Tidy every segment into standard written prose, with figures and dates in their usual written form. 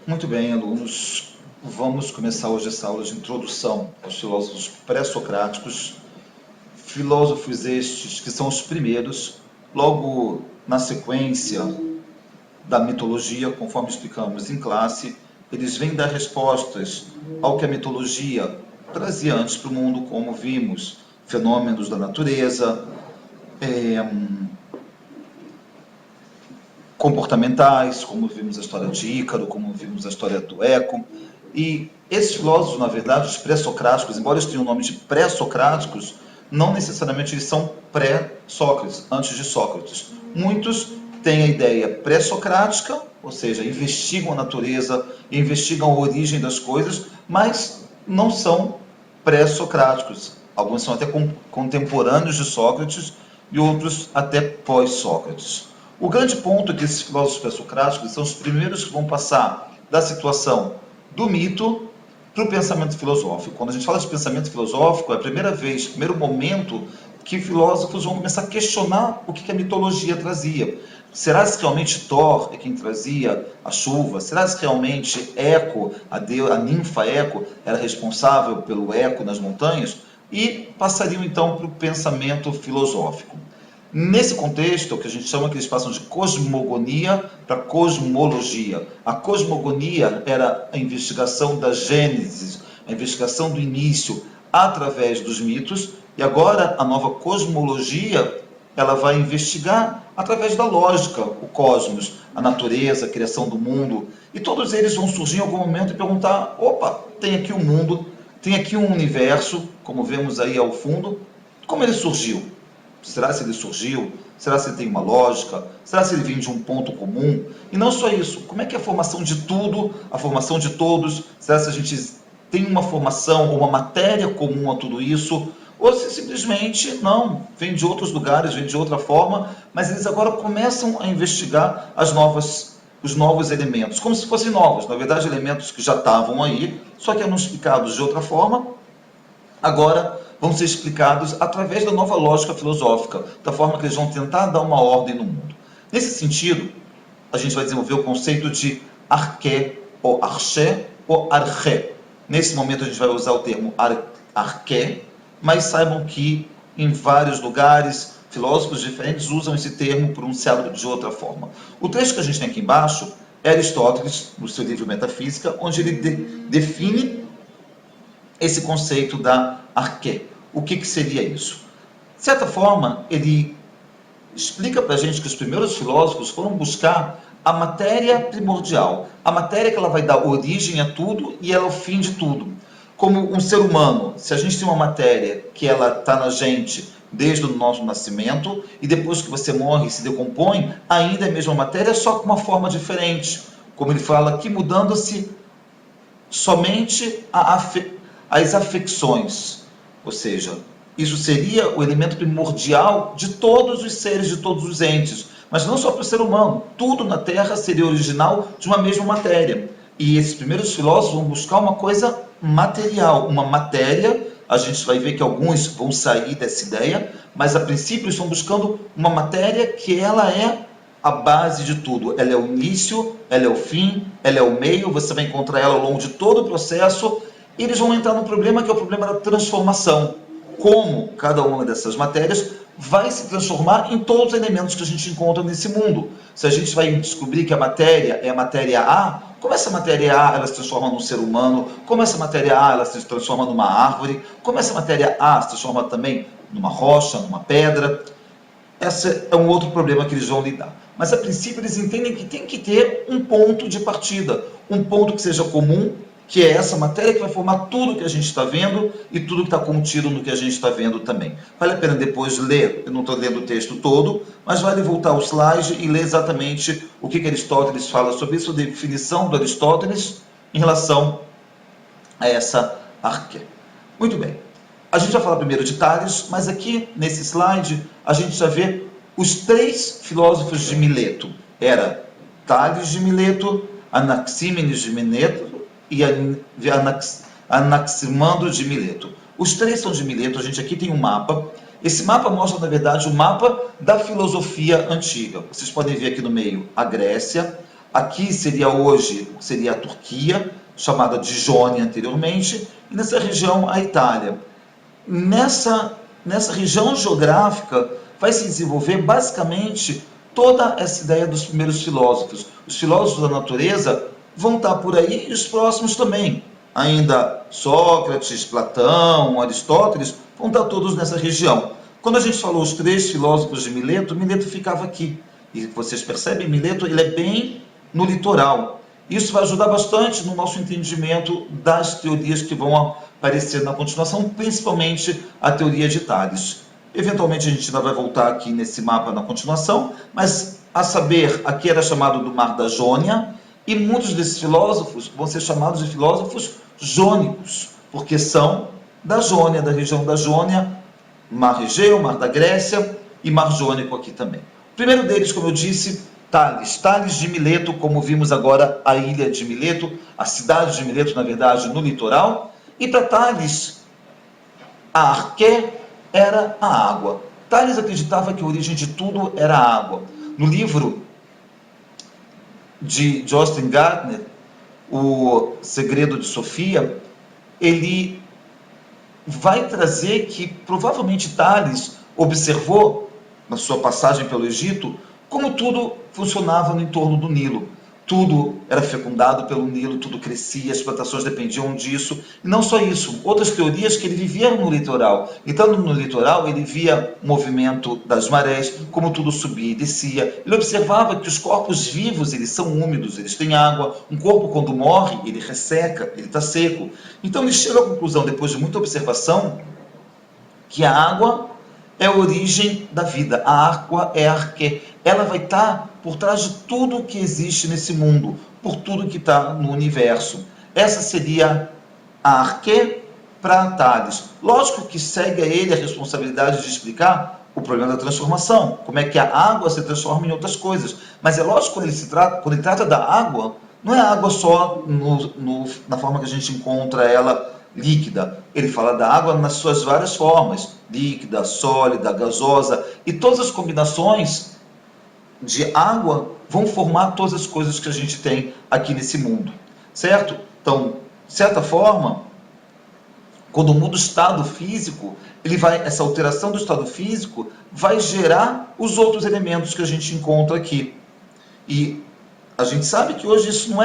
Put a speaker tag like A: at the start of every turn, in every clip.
A: Muito bem, alunos. Vamos começar hoje essa aula de introdução aos filósofos pré-socráticos, filósofos estes que são os primeiros, logo na sequência da mitologia, conforme explicamos em classe, eles vêm dar respostas ao que a mitologia trazia antes para o mundo, como vimos, fenômenos da natureza, comportamentais, como vimos a história de Ícaro, como vimos a história do Eco. E esses filósofos, na verdade, os pré-socráticos, embora eles tenham o nome de pré-socráticos, não necessariamente eles são pré-Sócrates, antes de Sócrates. Muitos têm a ideia pré-socrática, ou seja, investigam a natureza, investigam a origem das coisas, mas não são pré-socráticos. Alguns são até contemporâneos de Sócrates e outros até pós-Sócrates. O grande ponto é que esses filósofos pré-socráticos são os primeiros que vão passar da situação do mito para o pensamento filosófico. Quando a gente fala de pensamento filosófico, é a primeira vez, primeiro momento que filósofos vão começar a questionar o que a mitologia trazia. Será que realmente Thor é quem trazia a chuva? Será que realmente Eco, a ninfa Eco, era responsável pelo eco nas montanhas? E passariam então para o pensamento filosófico. Nesse contexto, o que a gente chama que eles passam de cosmogonia para cosmologia. A cosmogonia era a investigação da gênese, a investigação do início através dos mitos, e agora a nova cosmologia ela vai investigar através da lógica, o cosmos, a natureza, a criação do mundo, e todos eles vão surgir em algum momento e perguntar, opa, tem aqui um mundo, tem aqui um universo, como vemos aí ao fundo, como ele surgiu? Será se ele surgiu? Será se ele tem uma lógica? Será se ele vem de um ponto comum? E não só isso, como é que é a formação de tudo, a formação de todos? Será se a gente tem uma formação ou uma matéria comum a tudo isso? Ou se simplesmente não, vem de outros lugares, vem de outra forma, mas eles agora começam a investigar os novos elementos, como se fossem novos, na verdade elementos que já estavam aí, só que eram explicados de outra forma, agora vão ser explicados através da nova lógica filosófica, da forma que eles vão tentar dar uma ordem no mundo. Nesse sentido, a gente vai desenvolver o conceito de arché, ou arché, ou arché. Nesse momento a gente vai usar o termo arché, mas saibam que em vários lugares, filósofos diferentes usam esse termo pronunciado de outra forma. O texto que a gente tem aqui embaixo é Aristóteles, no seu livro Metafísica, onde ele define esse conceito da arché. O que seria isso? De certa forma, ele explica para a gente que os primeiros filósofos foram buscar a matéria primordial, a matéria que ela vai dar origem a tudo e ela é o fim de tudo. Como um ser humano, se a gente tem uma matéria que ela está na gente desde o nosso nascimento e depois que você morre e se decompõe, ainda é a mesma matéria, só com uma forma diferente. Como ele fala aqui, mudando-se somente as afecções, ou seja, isso seria o elemento primordial de todos os seres, de todos os entes, mas não só para o ser humano, tudo na Terra seria original de uma mesma matéria. E esses primeiros filósofos vão buscar uma coisa material, uma matéria, a gente vai ver que alguns vão sair dessa ideia, mas a princípio eles estão buscando uma matéria que ela é a base de tudo, ela é o início, ela é o fim, ela é o meio, você vai encontrar ela ao longo de todo o processo, e eles vão entrar no problema que é o problema da transformação. Como cada uma dessas matérias vai se transformar em todos os elementos que a gente encontra nesse mundo. Se a gente vai descobrir que a matéria é a matéria A, como essa matéria A ela se transforma num ser humano, como essa matéria A ela se transforma numa árvore, como essa matéria A se transforma também numa rocha, numa pedra. Esse é um outro problema que eles vão lidar. Mas a princípio eles entendem que tem que ter um ponto de partida, um ponto que seja comum, que é essa matéria que vai formar tudo que a gente está vendo e tudo que está contido no que a gente está vendo também. Vale a pena depois ler, eu não estou lendo o texto todo, mas vale voltar ao slide e ler exatamente o que Aristóteles fala sobre isso, a definição do Aristóteles em relação a essa arqué. Muito bem. A gente vai falar primeiro de Tales, mas aqui nesse slide a gente já vê os três filósofos de Mileto. Era Tales de Mileto, Anaxímenes de Mileto e Anaximandro de Mileto. Os três são de Mileto, a gente aqui tem um mapa. Esse mapa mostra, na verdade, o mapa da filosofia antiga. Vocês podem ver aqui no meio a Grécia, Aqui seria hoje, seria a Turquia, chamada de Jônia anteriormente, e nessa região a Itália. Nessa região geográfica vai se desenvolver basicamente toda essa ideia dos primeiros filósofos. Os filósofos da natureza vão estar por aí e os próximos também. Ainda Sócrates, Platão, Aristóteles vão estar todos nessa região. Quando a gente falou os 3 filósofos de Mileto, Mileto ficava aqui. E vocês percebem, Mileto ele é bem no litoral. Isso vai ajudar bastante no nosso entendimento das teorias que vão aparecer na continuação, principalmente a teoria de Tales. Eventualmente a gente ainda vai voltar aqui nesse mapa na continuação, mas a saber, aqui era chamado do Mar da Jônia, e muitos desses filósofos vão ser chamados de filósofos jônicos, porque são da Jônia, da região da Jônia, Mar Egeu, Mar da Grécia e Mar Jônico aqui também. O primeiro deles, como eu disse, Tales. Tales de Mileto, como vimos agora, a ilha de Mileto, a cidade de Mileto, na verdade, no litoral. E para Tales, a arqué era a água. Tales acreditava que a origem de tudo era a água. No livro de Jostein Gaarder, O Segredo de Sofia, ele vai trazer que provavelmente Tales observou, na sua passagem pelo Egito, como tudo funcionava no entorno do Nilo. Tudo era fecundado pelo Nilo, tudo crescia, as plantações dependiam disso. E não só isso, outras teorias que ele vivia no litoral. Então, no litoral, ele via o movimento das marés, como tudo subia e descia. Ele observava que os corpos vivos, eles são úmidos, eles têm água. Um corpo, quando morre, ele resseca, ele está seco. Então, ele chega à conclusão, depois de muita observação, que a água é a origem da vida. A água é a arqué. Ela vai estar por trás de tudo que existe nesse mundo, por tudo que está no universo. Essa seria a arqué para Tales. Lógico que segue a ele a responsabilidade de explicar o problema da transformação, como é que a água se transforma em outras coisas. Mas é lógico que quando ele trata da água, não é a água só na forma que a gente encontra ela líquida. Ele fala da água nas suas várias formas, líquida, sólida, gasosa, e todas as combinações de água vão formar todas as coisas que a gente tem aqui nesse mundo, certo? Então, de certa forma, quando muda o estado físico, essa alteração do estado físico vai gerar os outros elementos que a gente encontra aqui. E a gente sabe que hoje isso não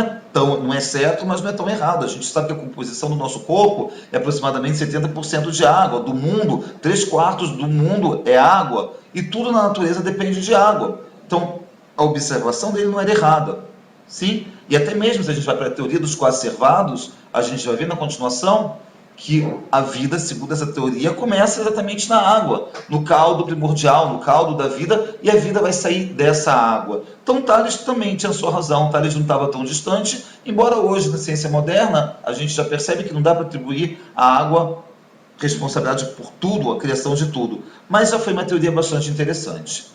A: é certo, mas não é tão errado. A gente sabe que a composição do nosso corpo é aproximadamente 70% de água. Do mundo, 3/4 do mundo é água. E tudo na natureza depende de água. Então, a observação dele não era errada. Sim? E até mesmo se a gente vai para a teoria dos coacervados, a gente vai ver na continuação que a vida, segundo essa teoria, começa exatamente na água, no caldo primordial, no caldo da vida, e a vida vai sair dessa água. Então Tales também tinha sua razão, Tales não estava tão distante, embora hoje, na ciência moderna, a gente já percebe que não dá para atribuir à água responsabilidade por tudo, a criação de tudo. Mas já foi uma teoria bastante interessante.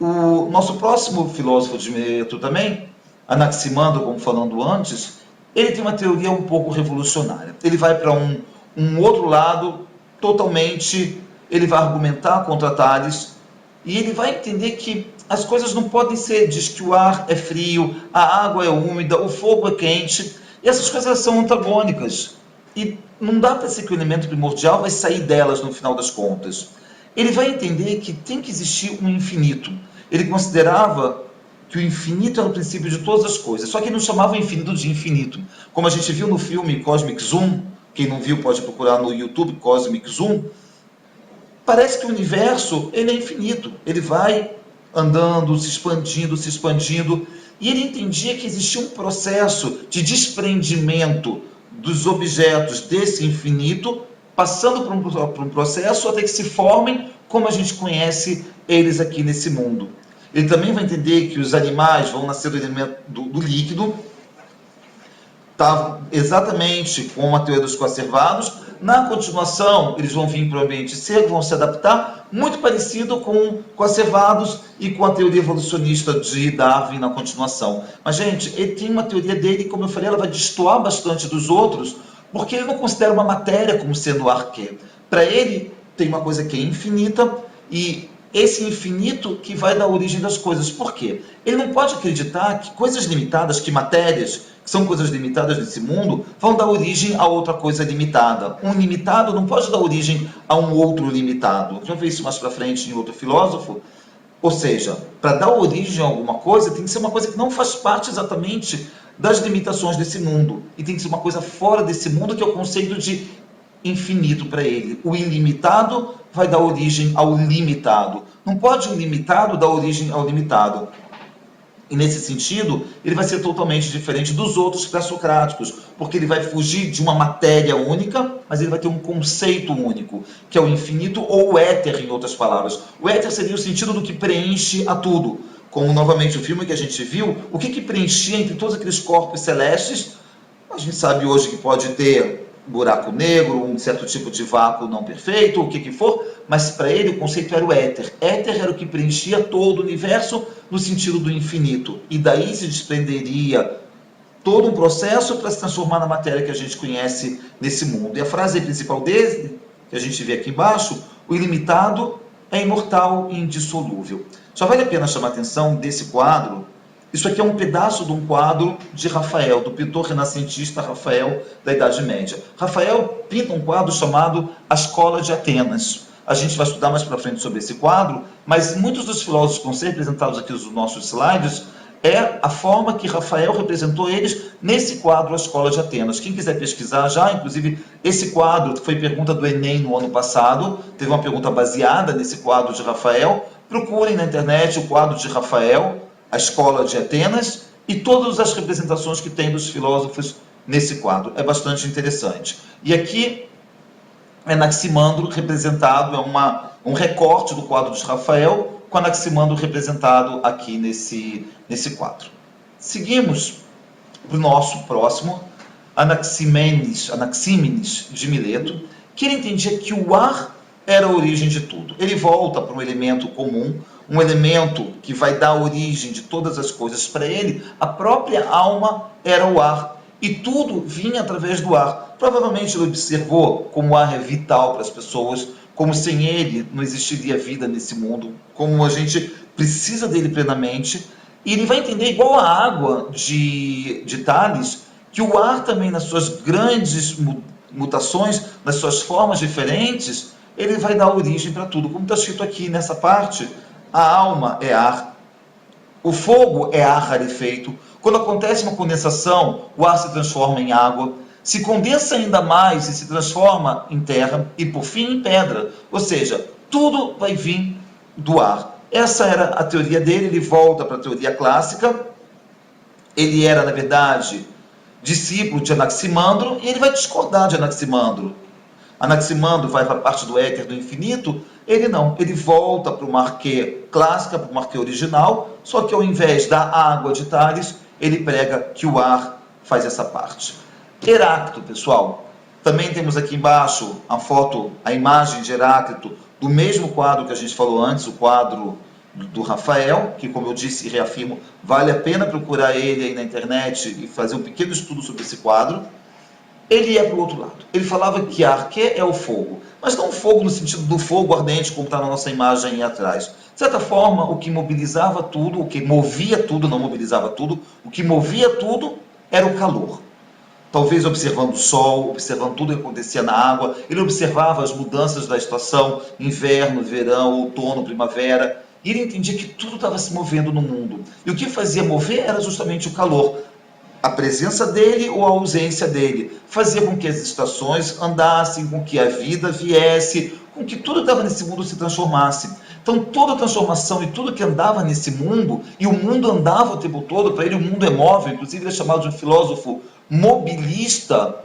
A: O nosso próximo filósofo de Mileto também, Anaximandro, como falando antes, ele tem uma teoria um pouco revolucionária. Ele vai para um outro lado, totalmente, ele vai argumentar contra Tales, e ele vai entender que as coisas não podem ser, diz que o ar é frio, a água é úmida, o fogo é quente, e essas coisas são antagônicas. E não dá para ser que o elemento primordial vai sair delas no final das contas. Ele vai entender que tem que existir um infinito. Ele considerava que o infinito era o princípio de todas as coisas, só que ele não chamava o infinito de infinito. Como a gente viu no filme Cosmic Zoom, quem não viu pode procurar no YouTube Cosmic Zoom, parece que o universo ele é infinito, ele vai andando, se expandindo, e ele entendia que existia um processo de desprendimento dos objetos desse infinito, passando por um processo até que se formem como a gente conhece eles aqui nesse mundo. Ele também vai entender que os animais vão nascer do elemento do líquido, tá, exatamente como a teoria dos coacervados. Na continuação, eles vão vir para o ambiente seco, vão se adaptar, muito parecido com coacervados e com a teoria evolucionista de Darwin na continuação. Mas, gente, ele tem uma teoria dele, como eu falei, ela vai destoar bastante dos outros, porque ele não considera uma matéria como sendo arqué. Para ele, tem uma coisa que é infinita e esse infinito que vai dar origem das coisas. Por quê? Ele não pode acreditar que coisas limitadas, que matérias, que são coisas limitadas desse mundo, vão dar origem a outra coisa limitada. Um limitado não pode dar origem a um outro limitado. Já vi isso mais para frente em outro filósofo. Ou seja, para dar origem a alguma coisa, tem que ser uma coisa que não faz parte exatamente das limitações desse mundo. E tem que ser uma coisa fora desse mundo, que é o conceito de infinito para ele. O ilimitado vai dar origem ao limitado. Não pode o limitado dar origem ao limitado. E nesse sentido, ele vai ser totalmente diferente dos outros pré-socráticos, porque ele vai fugir de uma matéria única, mas ele vai ter um conceito único, que é o infinito ou o éter, em outras palavras. O éter seria o sentido do que preenche a tudo. Como, novamente, o filme que a gente viu, o que preenchia entre todos aqueles corpos celestes? A gente sabe hoje que pode ter buraco negro, um certo tipo de vácuo não perfeito, o que for, mas para ele o conceito era o éter. Éter era o que preenchia todo o universo no sentido do infinito. E daí se desprenderia todo um processo para se transformar na matéria que a gente conhece nesse mundo. E a frase principal dele, que a gente vê aqui embaixo, o ilimitado é imortal e indissolúvel. Só vale a pena chamar a atenção desse quadro. Isso aqui é um pedaço de um quadro de Rafael, do pintor renascentista Rafael da Idade Média. Rafael pinta um quadro chamado A Escola de Atenas. A gente vai estudar mais para frente sobre esse quadro, mas muitos dos filósofos que vão ser representados aqui nos nossos slides é a forma que Rafael representou eles nesse quadro A Escola de Atenas. Quem quiser pesquisar já, inclusive esse quadro foi pergunta do Enem no ano passado, teve uma pergunta baseada nesse quadro de Rafael. Procurem na internet o quadro de Rafael, A Escola de Atenas, e todas as representações que tem dos filósofos nesse quadro. É bastante interessante. E aqui é Anaximandro representado, um recorte do quadro de Rafael, com Anaximandro representado aqui nesse quadro. Seguimos para o nosso próximo, Anaxímenes de Mileto, que ele entendia que o ar era a origem de tudo. Ele volta para um elemento comum, um elemento que vai dar origem de todas as coisas para ele. A própria alma era o ar, e tudo vinha através do ar. Provavelmente ele observou como o ar é vital para as pessoas, como sem ele não existiria vida nesse mundo, como a gente precisa dele plenamente. E ele vai entender, igual a água de Tales, que o ar também, nas suas grandes mutações, nas suas formas diferentes, ele vai dar origem para tudo. Como está escrito aqui nessa parte, a alma é ar, o fogo é ar rarefeito. Quando acontece uma condensação, o ar se transforma em água, se condensa ainda mais e se transforma em terra e, por fim, em pedra. Ou seja, tudo vai vir do ar. Essa era a teoria dele. Ele volta para a teoria clássica. Ele era, na verdade, discípulo de Anaximandro, e ele vai discordar de Anaximandro. Anaximandro vai para a parte do éter, do infinito. Ele não, ele volta para uma arquê clássica, para uma arquê original, só que ao invés da água de Tales, ele prega que o ar faz essa parte. Heráclito, pessoal, também temos aqui embaixo a foto, a imagem de Heráclito, do mesmo quadro que a gente falou antes, o quadro do Rafael, que, como eu disse e reafirmo, vale a pena procurar ele aí na internet e fazer um pequeno estudo sobre esse quadro. Ele ia para o outro lado. Ele falava que a arquê é o fogo, mas não o fogo no sentido do fogo ardente, como está na nossa imagem aí atrás. De certa forma, o que mobilizava tudo, o que movia tudo, não mobilizava tudo, o que movia tudo era o calor. Talvez observando o sol, observando tudo que acontecia na água, ele observava as mudanças da estação, inverno, verão, outono, primavera, e ele entendia que tudo estava se movendo no mundo. E o que fazia mover era justamente o calor. A presença dele ou a ausência dele fazia com que as estações andassem, com que a vida viesse, com que tudo que estava nesse mundo se transformasse. Então, toda transformação e tudo que andava nesse mundo, e o mundo andava o tempo todo, para ele o mundo é móvel, inclusive ele é chamado de um filósofo mobilista,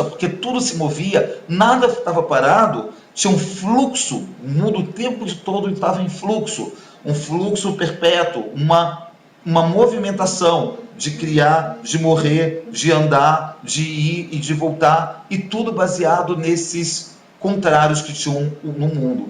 A: porque tudo se movia, nada estava parado, tinha um fluxo, o mundo o tempo todo estava em fluxo, um fluxo perpétuo, uma movimentação de criar, de morrer, de andar, de ir e de voltar, e tudo baseado nesses contrários que tinham no mundo.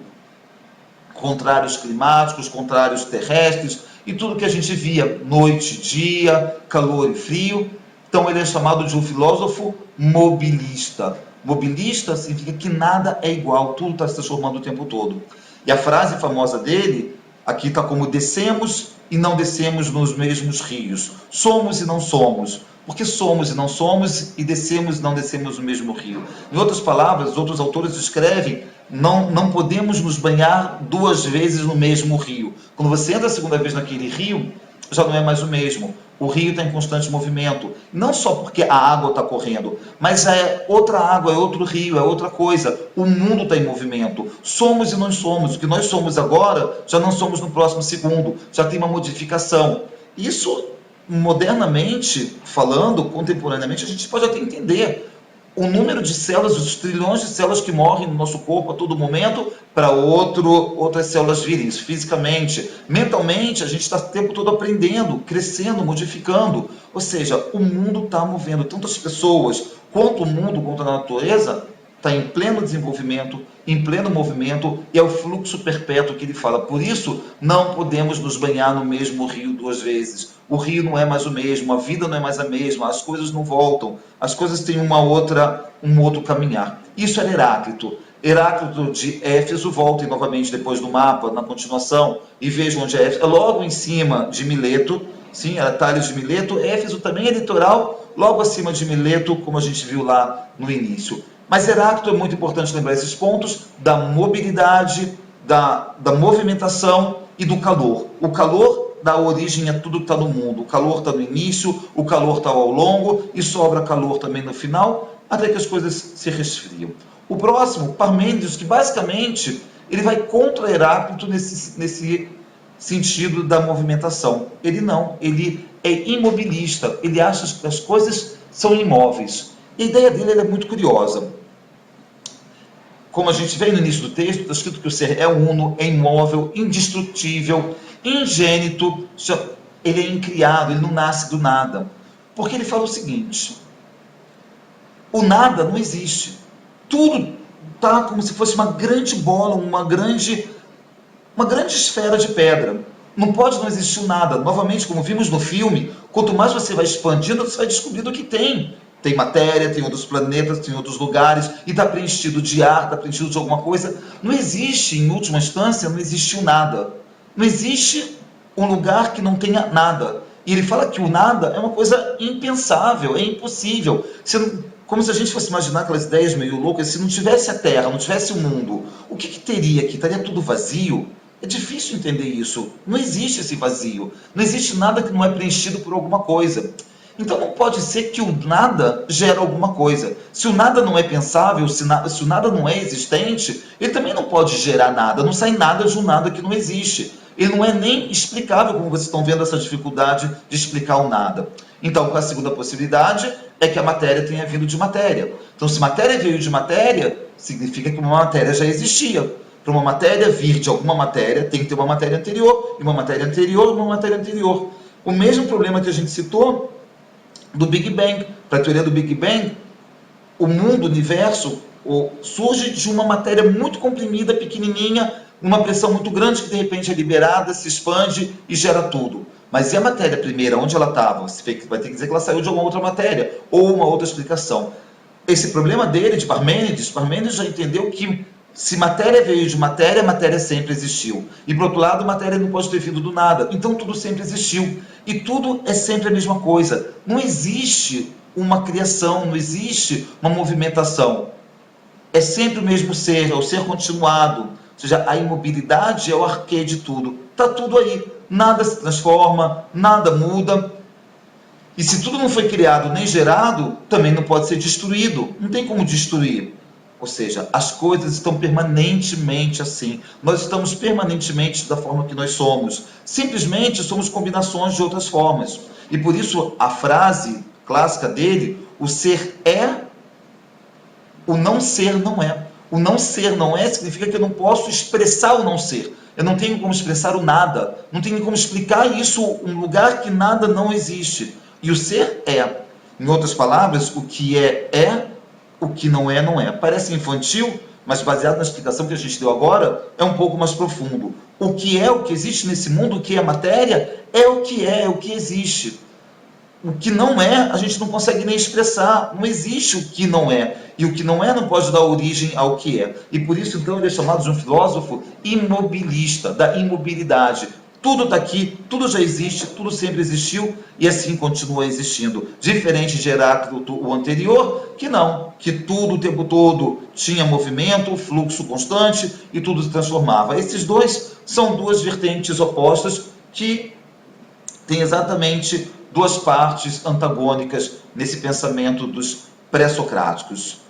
A: Contrários climáticos, contrários terrestres, e tudo que a gente via, noite, dia, calor e frio. Então ele é chamado de um filósofo mobilista. Mobilista significa que nada é igual, tudo está se transformando o tempo todo. E a frase famosa dele, aqui está como descemos e não descemos nos mesmos rios. Somos e não somos. Porque somos e não somos e descemos e não descemos no mesmo rio. Em outras palavras, outros autores escrevem, não podemos nos banhar 2 vezes no mesmo rio. Quando você entra a segunda vez naquele rio, já não é mais o mesmo. O rio está em constante movimento. Não só porque a água está correndo, mas é outra água, é outro rio, é outra coisa. O mundo está em movimento. Somos e não somos. O que nós somos agora, já não somos no próximo segundo. Já tem uma modificação. Isso, modernamente falando, contemporaneamente, a gente pode até entender o número de células, os trilhões de células que morrem no nosso corpo a todo momento para outras células virem. Isso fisicamente. Mentalmente, a gente está o tempo todo aprendendo, crescendo, modificando. Ou seja, o mundo está movendo. Tanto as pessoas, quanto o mundo, quanto a natureza, está em pleno desenvolvimento, em pleno movimento, e é o fluxo perpétuo que ele fala. Por isso, não podemos nos banhar no mesmo rio 2 vezes. O rio não é mais o mesmo, a vida não é mais a mesma, as coisas não voltam, as coisas têm um outro caminhar. Isso era Heráclito. Heráclito de Éfeso, voltem novamente depois do mapa, na continuação, e vejam onde é Éfeso. É logo em cima de Mileto, sim, era Tales de Mileto. Éfeso também é litoral, logo acima de Mileto, como a gente viu lá no início. Mas Heráclito é muito importante lembrar esses pontos da mobilidade, da movimentação e do calor. O calor dá origem a tudo que está no mundo. O calor está no início, o calor está ao longo e sobra calor também no final, até que as coisas se resfriam. O próximo, Parmênides, que basicamente ele vai contra Heráclito nesse sentido da movimentação. Ele não, ele é imobilista, ele acha que as coisas são imóveis. E a ideia dele é muito curiosa. Como a gente vê no início do texto, está escrito que o ser é uno, é imóvel, indestrutível, ingênito, ele é incriado, ele não nasce do nada. Porque ele fala o seguinte, o nada não existe. Tudo está como se fosse uma grande bola, uma grande esfera de pedra. Não pode não existir o nada. Novamente, como vimos no filme, quanto mais você vai expandindo, você vai descobrindo o que tem. Tem matéria, tem outros planetas, tem outros lugares, e está preenchido de ar, está preenchido de alguma coisa. Não existe, em última instância, não existe o nada. Não existe um lugar que não tenha nada. E ele fala que o nada é uma coisa impensável, é impossível. Como se a gente fosse imaginar aquelas ideias meio loucas, se não tivesse a Terra, não tivesse o mundo, o que teria aqui? Estaria tudo vazio? É difícil entender isso. Não existe esse vazio. Não existe nada que não é preenchido por alguma coisa. Então não pode ser que o nada gera alguma coisa. Se o nada não é pensável, se o nada não é existente, ele também não pode gerar nada. Não sai nada de um nada que não existe. Ele não é nem explicável, como vocês estão vendo essa dificuldade de explicar o nada. Então, a segunda possibilidade é que a matéria tenha vindo de matéria. Então, se matéria veio de matéria, significa que uma matéria já existia. Para uma matéria vir de alguma matéria, tem que ter uma matéria anterior, e uma matéria anterior, e uma matéria anterior. O mesmo problema que a gente citou do Big Bang. Para a teoria do Big Bang, o mundo, o universo, surge de uma matéria muito comprimida, pequenininha, uma pressão muito grande que de repente é liberada, se expande e gera tudo. Mas e a matéria primeira, onde ela estava? Você vai ter que dizer que ela saiu de alguma outra matéria, ou uma outra explicação. Esse problema dele, de Parmênides já entendeu que se matéria veio de matéria, matéria sempre existiu. E, por outro lado, matéria não pode ter vindo do nada. Então, tudo sempre existiu. E tudo é sempre a mesma coisa. Não existe uma criação, não existe uma movimentação. É sempre o mesmo ser, é o ser continuado. Ou seja, a imobilidade é o arquê de tudo. Está tudo aí. Nada se transforma, nada muda. E se tudo não foi criado nem gerado, também não pode ser destruído. Não tem como destruir. Ou seja, as coisas estão permanentemente assim. Nós estamos permanentemente da forma que nós somos. Simplesmente somos combinações de outras formas. E por isso a frase clássica dele, o ser é, o não ser não é. O não ser não é significa que eu não posso expressar o não ser. Eu não tenho como expressar o nada. Não tenho como explicar isso, um lugar que nada não existe. E o ser é. Em outras palavras, o que é, o que não é, não é. Parece infantil, mas baseado na explicação que a gente deu agora, é um pouco mais profundo. O que existe nesse mundo, o que é matéria, é o que existe. o que não é, a gente não consegue nem expressar. Não existe o que não é. E o que não é não pode dar origem ao que é. E por isso, então, ele é chamado de um filósofo imobilista, da imobilidade. Tudo está aqui, tudo já existe, tudo sempre existiu e assim continua existindo. Diferente de Heráclito, o anterior, que não, que tudo o tempo todo tinha movimento, fluxo constante e tudo se transformava. Esses dois são duas vertentes opostas que têm exatamente duas partes antagônicas nesse pensamento dos pré-socráticos.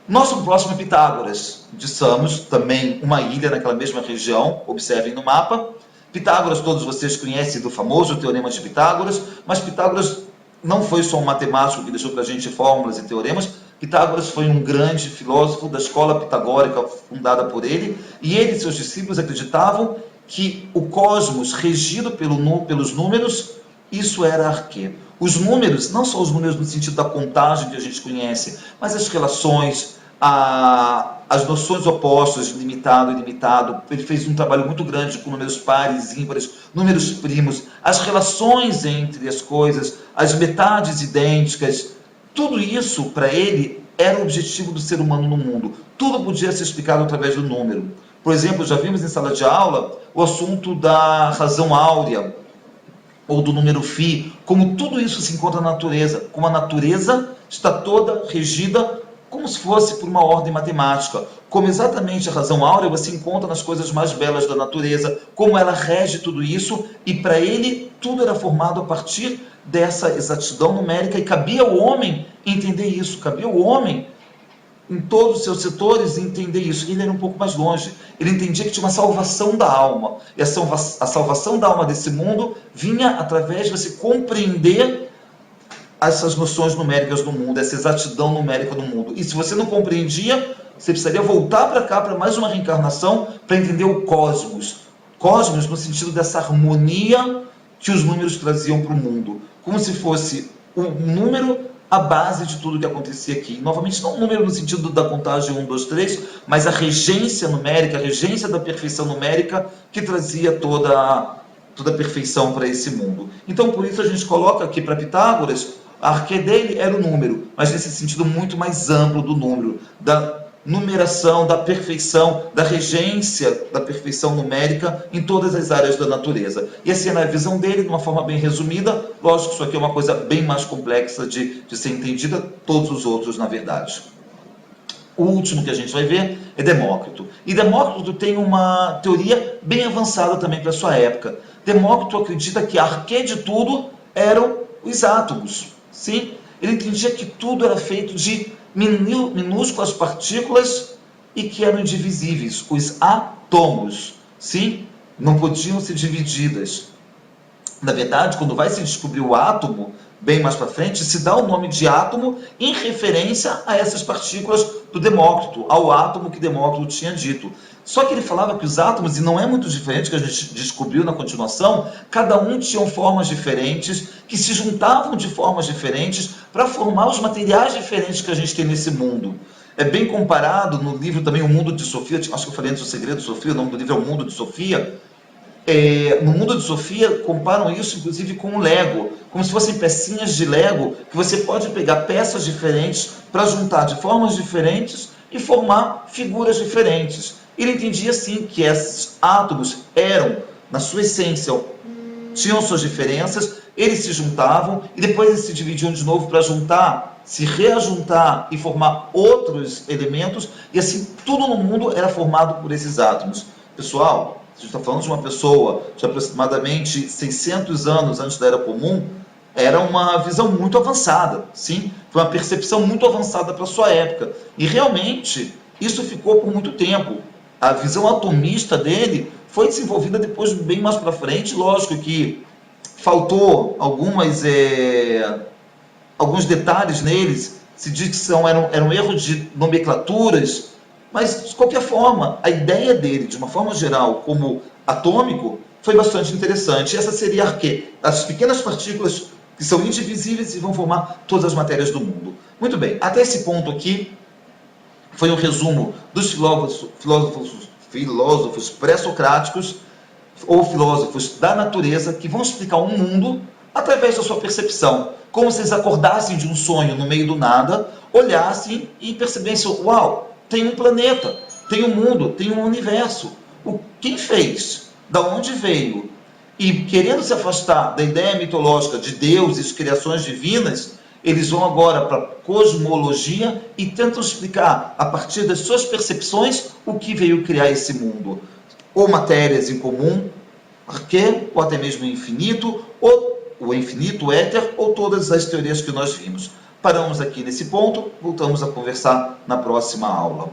A: Nosso próximo é Pitágoras, de Samos, também uma ilha naquela mesma região, observem no mapa. Pitágoras, todos vocês conhecem do famoso Teorema de Pitágoras, mas Pitágoras não foi só um matemático que deixou para a gente fórmulas e teoremas. Pitágoras foi um grande filósofo da escola pitagórica fundada por ele, e ele e seus discípulos acreditavam que o cosmos, regido pelos números, isso era arquê. Os números, não só os números no sentido da contagem que a gente conhece, mas as relações, as noções opostas de limitado e ilimitado. Ele fez um trabalho muito grande com números pares, ímpares, números primos, as relações entre as coisas, as metades idênticas. Tudo isso, para ele, era o objetivo do ser humano no mundo. Tudo podia ser explicado através do número. Por exemplo, já vimos em sala de aula o assunto da razão áurea, ou do número φ, como tudo isso se encontra na natureza, como a natureza está toda regida como se fosse por uma ordem matemática, como exatamente a razão áurea você encontra nas coisas mais belas da natureza, como ela rege tudo isso, e para ele tudo era formado a partir dessa exatidão numérica, e cabia ao homem entender isso, cabia ao homem em todos os seus setores entender isso. Ele era um pouco mais longe. Ele entendia que tinha uma salvação da alma. E a salvação da alma desse mundo vinha através de você compreender essas noções numéricas do mundo, essa exatidão numérica do mundo. E se você não compreendia, você precisaria voltar para cá, para mais uma reencarnação, para entender o cosmos. Cosmos no sentido dessa harmonia que os números traziam para o mundo. Como se fosse um número a base de tudo que acontecia aqui. Novamente, não o número no sentido da contagem 1, 2, 3, mas a regência numérica, a regência da perfeição numérica que trazia toda a perfeição para esse mundo. Então, por isso a gente coloca aqui para Pitágoras, a arquê dele era o número, mas nesse sentido muito mais amplo do número, da numeração, da perfeição, da regência da perfeição numérica em todas as áreas da natureza. E assim, na visão dele, de uma forma bem resumida, lógico que isso aqui é uma coisa bem mais complexa de ser entendida, todos os outros, na verdade. O último que a gente vai ver é Demócrito. E Demócrito tem uma teoria bem avançada também para a sua época. Demócrito acredita que a arquê de tudo eram os átomos. Sim? Ele entendia que tudo era feito de minúsculas partículas e que eram indivisíveis, os átomos, sim? Não podiam ser divididas. Na verdade, quando vai se descobrir o átomo, bem mais para frente, se dá o nome de átomo em referência a essas partículas do Demócrito, ao átomo que Demócrito tinha dito. Só que ele falava que os átomos, e não é muito diferente que a gente descobriu na continuação, cada um tinham formas diferentes, que se juntavam de formas diferentes para formar os materiais diferentes que a gente tem nesse mundo. É bem comparado no livro também O Mundo de Sofia, acho que eu falei antes do Segredo de Sofia, o nome do livro é O Mundo de Sofia. No Mundo de Sofia, comparam isso inclusive com o Lego, como se fossem pecinhas de Lego, que você pode pegar peças diferentes para juntar de formas diferentes e formar figuras diferentes. Ele entendia assim que esses átomos eram, na sua essência, tinham suas diferenças, eles se juntavam e depois eles se dividiam de novo para juntar, se reajuntar e formar outros elementos, e assim tudo no mundo era formado por esses átomos. Pessoal, a gente está falando de uma pessoa de aproximadamente 600 anos antes da Era Comum, era uma visão muito avançada, sim? Foi uma percepção muito avançada para a sua época. E realmente, isso ficou por muito tempo. A visão atomista dele foi desenvolvida depois, bem mais para frente. Lógico que faltou alguns detalhes neles, se diz que eram erros de nomenclaturas, mas, de qualquer forma, a ideia dele, de uma forma geral, como atômico, foi bastante interessante. Essa seria a arquê, as pequenas partículas que são indivisíveis e vão formar todas as matérias do mundo. Muito bem, até esse ponto aqui foi um resumo dos filósofos pré-socráticos ou filósofos da natureza que vão explicar um mundo através da sua percepção, como se eles acordassem de um sonho no meio do nada, olhassem e percebessem, uau, tem um planeta, tem um mundo, tem um universo. Quem fez? Da onde veio? E querendo se afastar da ideia mitológica de Deus e de criações divinas, eles vão agora para a cosmologia e tentam explicar, a partir das suas percepções, o que veio criar esse mundo. Ou matérias em comum, ou até mesmo o infinito, o éter, ou todas as teorias que nós vimos. Paramos aqui nesse ponto, voltamos a conversar na próxima aula.